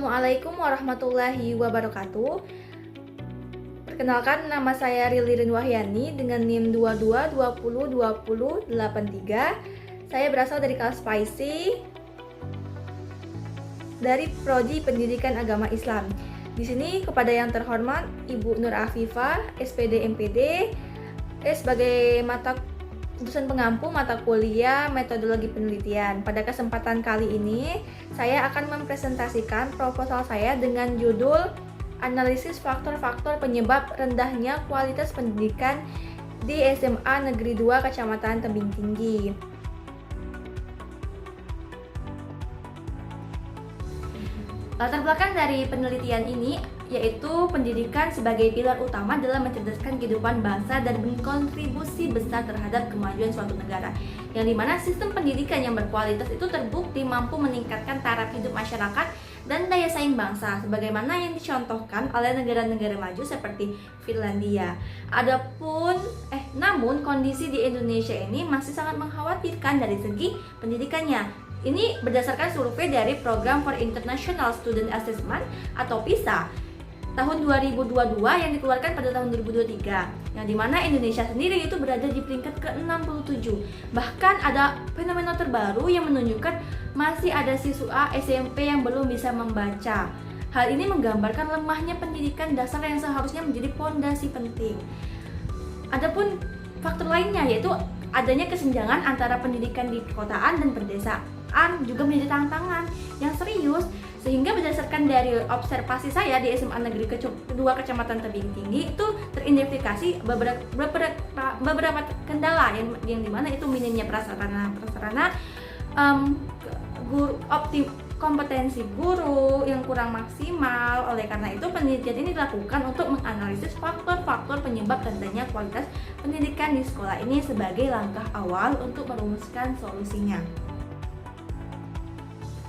Assalamualaikum warahmatullahi wabarakatuh. Perkenalkan, nama saya Rilirin Wahyani dengan NIM 22202083. Saya berasal dari kelas Spicy dari Prodi Pendidikan Agama Islam. Di sini kepada yang terhormat Ibu Nur Afifah, SPD MPD, sebagai dosen pengampu mata kuliah metodologi penelitian. Pada kesempatan kali ini, saya akan mempresentasikan proposal saya dengan judul Analisis Faktor-Faktor Penyebab Rendahnya Kualitas Pendidikan di SMA Negeri 2 Kecamatan Tebing Tinggi. Latar belakang dari penelitian ini yaitu pendidikan sebagai pilar utama dalam mencerdaskan kehidupan bangsa dan berkontribusi besar terhadap kemajuan suatu negara, yang dimana sistem pendidikan yang berkualitas itu terbukti mampu meningkatkan taraf hidup masyarakat dan daya saing bangsa, sebagaimana yang dicontohkan oleh negara-negara maju seperti Finlandia. Namun kondisi di Indonesia ini masih sangat mengkhawatirkan dari segi pendidikannya. Ini berdasarkan survei dari Program for International Student Assessment atau PISA tahun 2022 yang dikeluarkan pada tahun 2023, yang dimana Indonesia sendiri itu berada di peringkat ke-67. Bahkan ada fenomena terbaru yang menunjukkan masih ada siswa SMP yang belum bisa membaca. Hal ini menggambarkan lemahnya pendidikan dasar yang seharusnya menjadi fondasi penting. Adapun faktor lainnya yaitu adanya kesenjangan antara pendidikan di perkotaan dan pedesaan juga menjadi tantangan yang serius, sehingga berdasarkan dari observasi saya di SMA Negeri 2 Kecamatan Tebing Tinggi itu teridentifikasi beberapa kendala yang dimana itu minimnya prasarana kompetensi guru yang kurang maksimal. Oleh karena itu penelitian ini dilakukan untuk menganalisis faktor-faktor penyebab rendahnya kualitas pendidikan di sekolah ini sebagai langkah awal untuk merumuskan solusinya.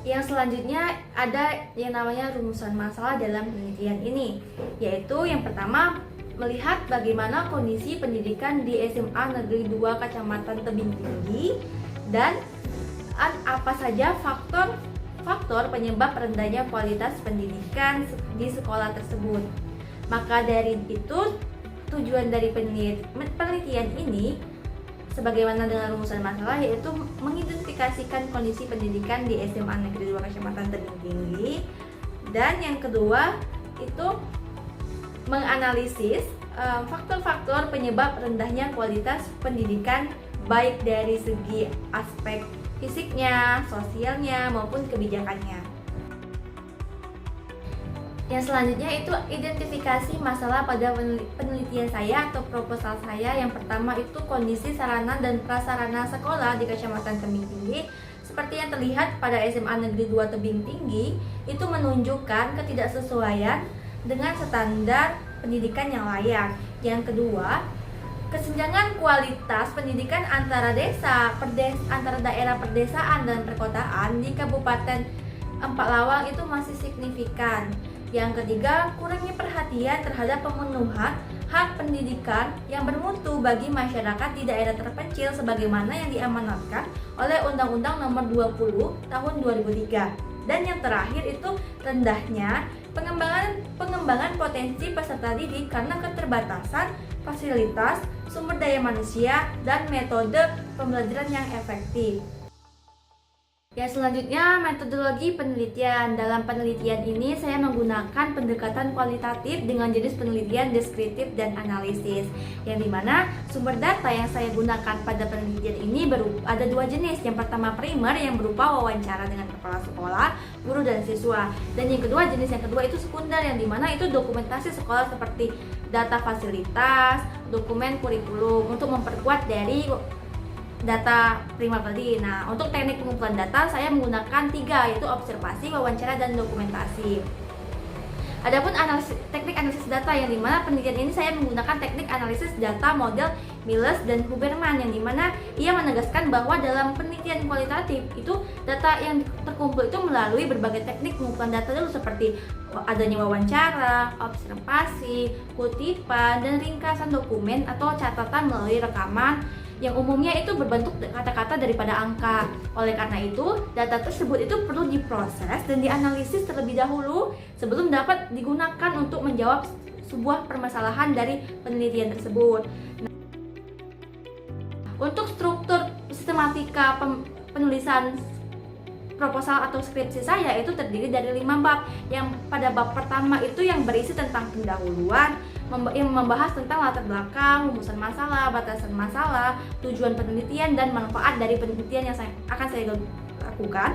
Yang selanjutnya ada yang namanya rumusan masalah dalam penelitian ini, yaitu yang pertama melihat bagaimana kondisi pendidikan di SMA Negeri 2 Kecamatan Tebing Tinggi dan apa saja faktor penyebab rendahnya kualitas pendidikan di sekolah tersebut. Maka dari itu tujuan dari penelitian ini sebagaimana dengan rumusan masalah yaitu mengidentifikasikan kondisi pendidikan di SMA Negeri 2 Kecamatan Tebing Tinggi, dan yang kedua itu menganalisis faktor-faktor penyebab rendahnya kualitas pendidikan baik dari segi aspek fisiknya, sosialnya maupun kebijakannya. Yang selanjutnya itu identifikasi masalah pada penelitian saya atau proposal saya. Yang pertama itu kondisi sarana dan prasarana sekolah di Kecamatan Tebing Tinggi. Seperti yang terlihat pada SMA Negeri 2 Tebing Tinggi itu menunjukkan ketidaksesuaian dengan standar pendidikan yang layak. Yang kedua, kesenjangan kualitas pendidikan antara antara daerah perdesaan dan perkotaan di Kabupaten Empat-Lawang itu masih signifikan. Yang ketiga, kurangnya perhatian terhadap pemenuhan hak pendidikan yang bermutu bagi masyarakat di daerah terpencil sebagaimana yang diamanatkan oleh Undang-Undang Nomor 20 Tahun 2003. Dan yang terakhir itu rendahnya pengembangan potensi peserta didik karena keterbatasan fasilitas, sumber daya manusia, dan metode pembelajaran yang efektif. Yang selanjutnya metodologi penelitian. Dalam penelitian ini saya menggunakan pendekatan kualitatif dengan jenis penelitian deskriptif dan analisis, yang dimana sumber data yang saya gunakan pada penelitian ini ada dua jenis. Yang pertama primer yang berupa wawancara dengan kepala sekolah, guru dan siswa, dan jenis yang kedua itu sekunder yang dimana itu dokumentasi sekolah seperti data fasilitas, dokumen kurikulum untuk memperkuat dari data primer tadi. Nah, untuk teknik pengumpulan data saya menggunakan 3, yaitu observasi, wawancara, dan dokumentasi. Adapun teknik analisis data yang dimana penelitian ini saya menggunakan teknik analisis data model Miles dan Huberman, yang dimana ia menegaskan bahwa dalam penelitian kualitatif itu data yang terkumpul itu melalui berbagai teknik pengumpulan data dulu seperti adanya wawancara, observasi, kutipan, dan ringkasan dokumen atau catatan melalui rekaman yang umumnya itu berbentuk kata-kata daripada angka. Oleh karena itu, data tersebut itu perlu diproses dan dianalisis terlebih dahulu sebelum dapat digunakan untuk menjawab sebuah permasalahan dari penelitian tersebut. Untuk struktur sistematika penulisan proposal atau skripsi saya itu terdiri dari 5 bab. Yang pada bab pertama itu yang berisi tentang pendahuluan, yang membahas tentang latar belakang, rumusan masalah, batasan masalah, tujuan penelitian, dan manfaat dari penelitian yang akan saya lakukan.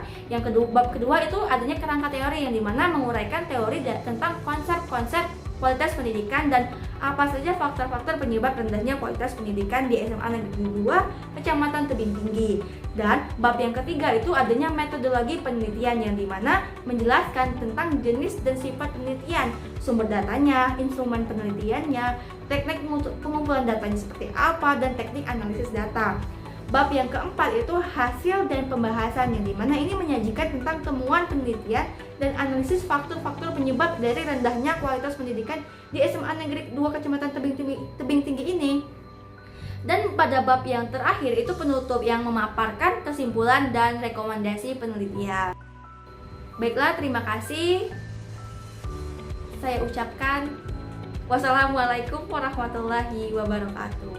Bab kedua itu adanya kerangka teori, yang dimana menguraikan teori tentang konsep-konsep kualitas pendidikan dan apa saja faktor-faktor penyebab rendahnya kualitas pendidikan di SMA Negeri 2 Kecamatan Tebing Tinggi. Dan bab yang ketiga itu adanya metodologi penelitian, yang dimana menjelaskan tentang jenis dan sifat penelitian, sumber datanya, instrumen penelitiannya, teknik pengumpulan datanya seperti apa, dan teknik analisis data. Bab yang keempat itu hasil dan pembahasan, yang dimana ini menyajikan tentang temuan penelitian dan analisis faktor-faktor penyebab dari rendahnya kualitas pendidikan di SMA Negeri 2 Kecamatan Tebing Tinggi ini. Dan pada bab yang terakhir itu penutup, yang memaparkan kesimpulan dan rekomendasi penelitian. Baiklah, terima kasih. Saya ucapkan wassalamualaikum warahmatullahi wabarakatuh.